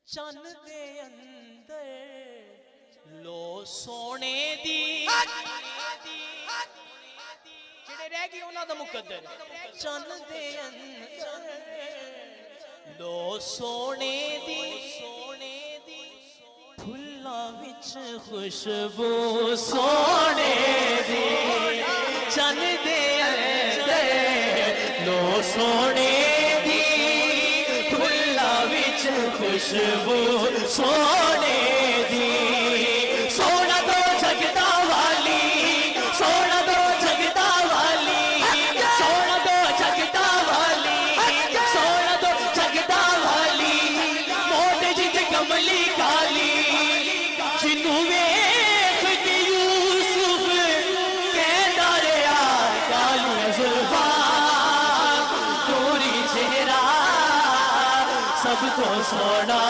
چن دے اندر لو سونے دی جڑے رہ گئے انہاں دا مقدر چن دے اندر لو سونے دی پھلا وچ خوشبو سونے دی چن دے اندر لو سونے دی پھلا وچ خوشبو سونے دی سونا دو جگدا والی سونا دو جگدا والی سونا دو جگدا والی سونا دو جگدا والی موٹے جت کملی کالی جنوں ویکھ کے یوسف کہندا رہیا کالی زلفاں گوری چہرہ سب تو سونا